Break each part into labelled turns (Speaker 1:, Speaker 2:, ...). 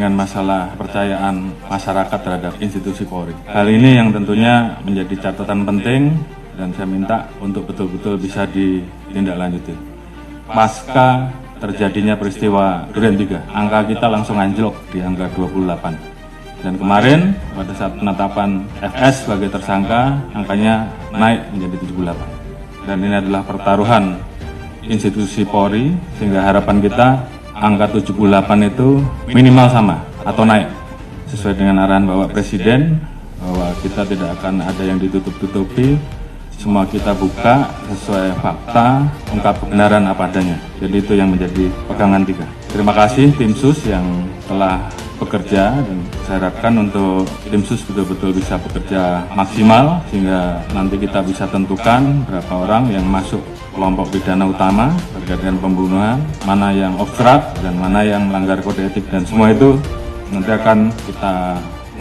Speaker 1: dengan masalah kepercayaan masyarakat terhadap institusi Polri. Hal ini yang tentunya menjadi catatan penting dan saya minta untuk betul-betul bisa ditindaklanjuti. Pasca terjadinya peristiwa Duren 3, angka kita langsung anjlok di angka 28. Dan kemarin pada saat penetapan FS sebagai tersangka, angkanya naik menjadi 78. Dan ini adalah pertaruhan institusi Polri, sehingga harapan kita angka 78 itu minimal sama atau naik. Sesuai dengan arahan Bapak Presiden, bahwa kita tidak akan ada yang ditutup-tutupi, semua kita buka sesuai fakta, ungkap kebenaran apa adanya. Jadi itu yang menjadi pegangan kita. Terima kasih tim sus yang telah bekerja, dan saya harapkan untuk tim sus betul-betul bisa bekerja maksimal sehingga nanti kita bisa tentukan berapa orang yang masuk kelompok pidana utama terkait dengan pembunuhan, mana yang obstrak dan mana yang melanggar kode etik, dan semua itu nanti akan kita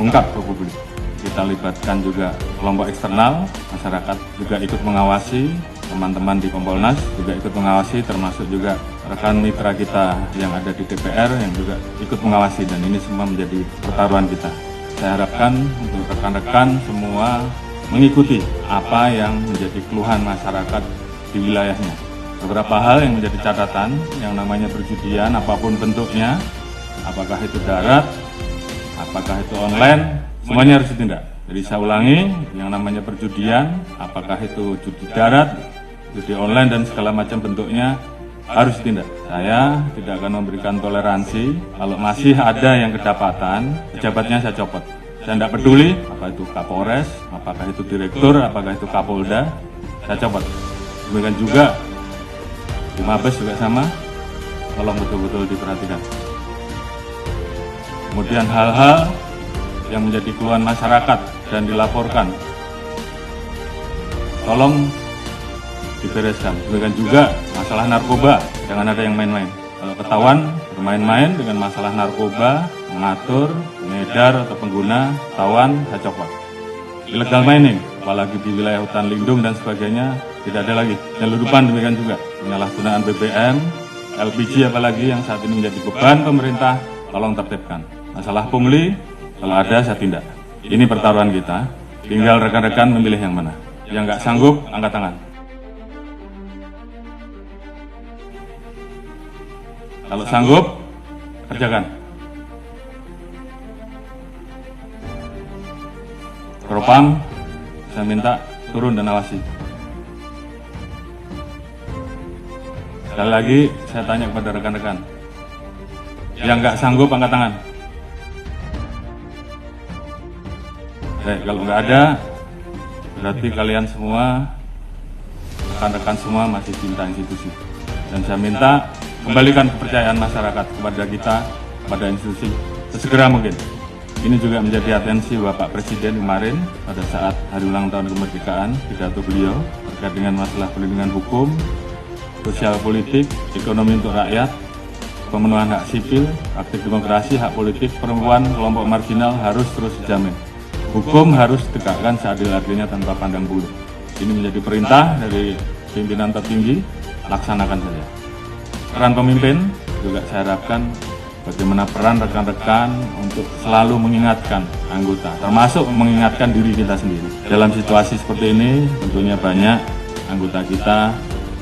Speaker 1: ungkap ke publik. Kita libatkan juga kelompok eksternal, masyarakat juga ikut mengawasi, teman-teman di Kompolnas juga ikut mengawasi, termasuk juga rekan mitra kita yang ada di DPR yang juga ikut mengawasi, dan ini semua menjadi pertaruhan kita. Saya harapkan untuk rekan-rekan semua mengikuti apa yang menjadi keluhan masyarakat di wilayahnya. Beberapa hal yang menjadi catatan, yang namanya perjudian apapun bentuknya, apakah itu darat, apakah itu online, semuanya harus ditindak. Jadi saya ulangi, yang namanya perjudian, apakah itu judi darat, judi online dan segala macam bentuknya, harus ditindak. Saya tidak akan memberikan toleransi. Kalau masih ada yang kedapatan, pejabatnya saya copot. Saya tidak peduli apa itu Kapolres, apakah itu direktur, apakah itu Kapolda, saya copot. Demikian juga di Mabes juga sama, tolong betul-betul diperhatikan. Kemudian hal-hal yang menjadi keluhan masyarakat dan dilaporkan, tolong dibereskan. Demikian juga masalah narkoba, jangan ada yang main-main. Kalau ketahuan bermain-main dengan masalah narkoba, mengatur, mengedar atau pengguna, ketahuan, saya copot. Illegal mining, apalagi di wilayah hutan lindung dan sebagainya, tidak ada lagi. Penyeludupan demikian juga, penyalahgunaan BBM, LPG apalagi yang saat ini menjadi beban pemerintah, tolong tertibkan. Masalah pungli, kalau ada saya tindak. Ini pertaruhan kita, tinggal rekan-rekan memilih yang mana. Yang nggak sanggup, angkat tangan. Kalau sanggup, kerjakan. Propam, saya minta turun dan awasi. Sekali lagi, saya tanya kepada rekan-rekan. Yang nggak sanggup, angkat tangan. Kalau nggak ada, berarti kalian semua, rekan-rekan semua masih cinta institusi. Dan saya minta kembalikan kepercayaan masyarakat kepada kita, kepada institusi, sesegera mungkin. Ini juga menjadi atensi Bapak Presiden kemarin pada saat hari ulang tahun kemerdekaan, pidato beliau terkait dengan masalah perlindungan hukum, sosial politik, ekonomi untuk rakyat, pemenuhan hak sipil, aktif demokrasi, hak politik, perempuan, kelompok marginal harus terus dijamin. Hukum harus ditegakkan seadil-adilnya tanpa pandang bulu. Ini menjadi perintah dari pimpinan tertinggi, laksanakan saja. Peran pemimpin juga saya harapkan bagaimana peran rekan-rekan untuk selalu mengingatkan anggota, termasuk mengingatkan diri kita sendiri. Dalam situasi seperti ini, tentunya banyak anggota kita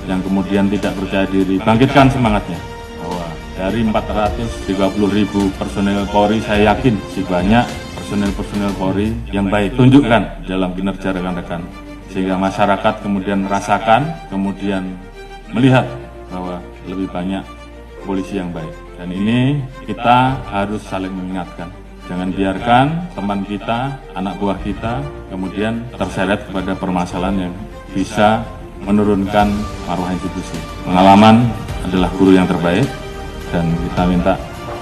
Speaker 1: yang kemudian tidak percaya diri. Bangkitkan semangatnya, bahwa dari 430.000 personel Polri, saya yakin masih banyak personel Polri yang baik. Tunjukkan dalam kinerja rekan-rekan, sehingga masyarakat kemudian merasakan, kemudian melihat bahwa lebih banyak polisi yang baik. Dan ini kita harus saling mengingatkan. Jangan biarkan teman kita, anak buah kita, kemudian terseret kepada permasalahan yang bisa menurunkan maruah institusi. Pengalaman adalah guru yang terbaik, dan kita minta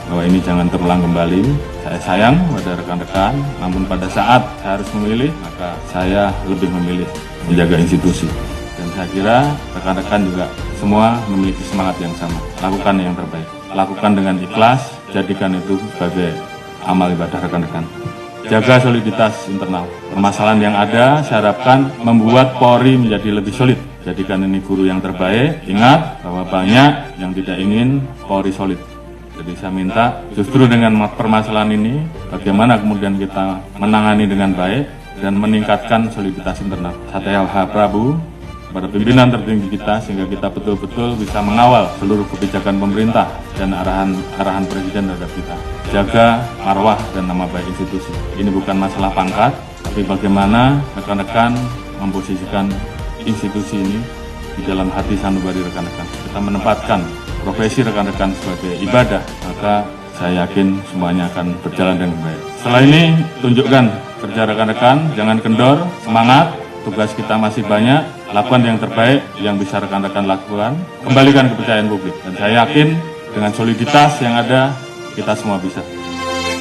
Speaker 1: bahwa ini jangan terulang kembali. Saya sayang pada rekan-rekan, namun pada saat saya harus memilih, maka saya lebih memilih menjaga institusi. Dan saya kira rekan-rekan juga semua memiliki semangat yang sama. Lakukan yang terbaik. Lakukan dengan ikhlas, jadikan itu sebagai amal ibadah rekan-rekan. Jaga soliditas internal. Permasalahan yang ada, saya harapkan membuat Polri menjadi lebih solid. Jadikan ini guru yang terbaik. Ingat bahwa banyak yang tidak ingin Polri solid. Jadi saya minta justru dengan permasalahan ini, bagaimana kemudian kita menangani dengan baik dan meningkatkan soliditas internal. Saya harap pada pimpinan tertinggi kita sehingga kita betul-betul bisa mengawal seluruh kebijakan pemerintah dan arahan presiden terhadap kita. Jaga marwah dan nama baik institusi. Ini bukan masalah pangkat, tapi bagaimana rekan-rekan memposisikan institusi ini di dalam hati sanubari rekan-rekan. Kita menempatkan profesi rekan-rekan sebagai ibadah, maka saya yakin semuanya akan berjalan dengan baik. Setelah ini, tunjukkan kerja rekan-rekan, jangan kendor, semangat, tugas kita masih banyak, lakukan yang terbaik yang bisa rekan-rekan lakukan, kembalikan kepercayaan publik. Dan saya yakin dengan soliditas yang ada, kita semua bisa.